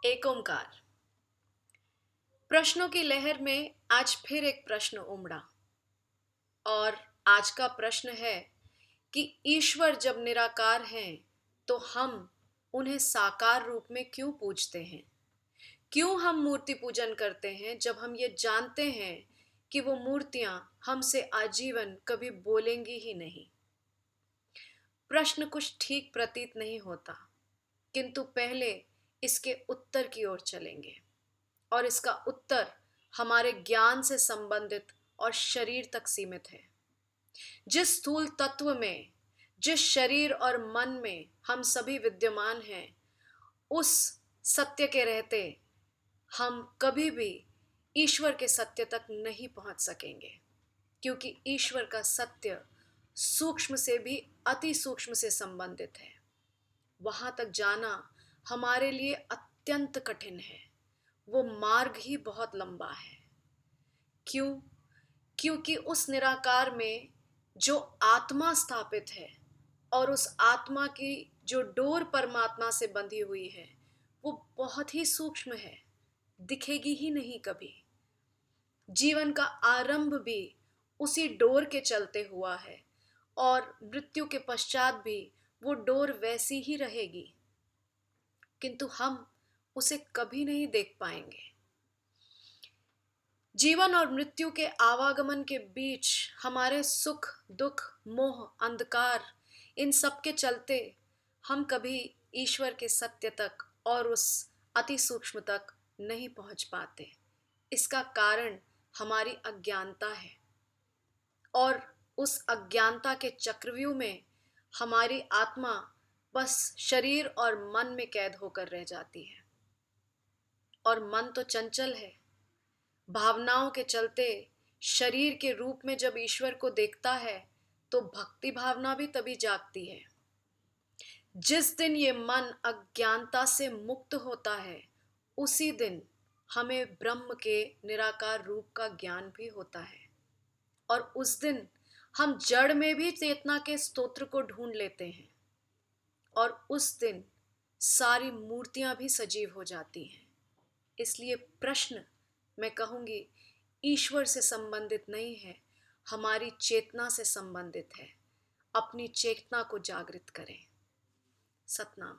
एक ओंकार। प्रश्नों की लहर में आज फिर एक प्रश्न उमड़ा और आज का प्रश्न है कि ईश्वर जब निराकार हैं तो हम उन्हें साकार रूप में क्यों पूजते हैं। क्यों हम मूर्ति पूजन करते हैं जब हम ये जानते हैं कि वो मूर्तियां हमसे आजीवन कभी बोलेंगी ही नहीं। प्रश्न कुछ ठीक प्रतीत नहीं होता, किंतु पहले इसके उत्तर की ओर चलेंगे और इसका उत्तर हमारे ज्ञान से संबंधित और शरीर तक सीमित है। जिस स्थूल तत्व में, जिस शरीर और मन में हम सभी विद्यमान हैं, उस सत्य के रहते हम कभी भी ईश्वर के सत्य तक नहीं पहुंच सकेंगे, क्योंकि ईश्वर का सत्य सूक्ष्म से भी अति सूक्ष्म से संबंधित है। वहां तक जाना हमारे लिए अत्यंत कठिन है। वो मार्ग ही बहुत लंबा है। क्यों? क्योंकि उस निराकार में जो आत्मा स्थापित है और उस आत्मा की जो डोर परमात्मा से बंधी हुई है, वो बहुत ही सूक्ष्म है, दिखेगी ही नहीं कभी। जीवन का आरंभ भी उसी डोर के चलते हुआ है और मृत्यु के पश्चात भी वो डोर वैसी ही रहेगी, किंतु हम उसे कभी नहीं देख पाएंगे। जीवन और मृत्यु के आवागमन के बीच हमारे सुख दुख मोह अंधकार, इन सब के चलते हम कभी ईश्वर के सत्य तक और उस अति सूक्ष्म तक नहीं पहुंच पाते। इसका कारण हमारी अज्ञानता है और उस अज्ञानता के चक्रव्यूह में हमारी आत्मा बस शरीर और मन में कैद होकर रह जाती है। और मन तो चंचल है। भावनाओं के चलते शरीर के रूप में जब ईश्वर को देखता है तो भक्ति भावना भी तभी जागती है। जिस दिन ये मन अज्ञानता से मुक्त होता है, उसी दिन हमें ब्रह्म के निराकार रूप का ज्ञान भी होता है और उस दिन हम जड़ में भी चेतना के स्तोत्र को ढूंढ लेते हैं और उस दिन सारी मूर्तियां भी सजीव हो जाती हैं। इसलिए प्रश्न, मैं कहूंगी, ईश्वर से संबंधित नहीं है, हमारी चेतना से संबंधित है। अपनी चेतना को जागृत करें। सतनाम।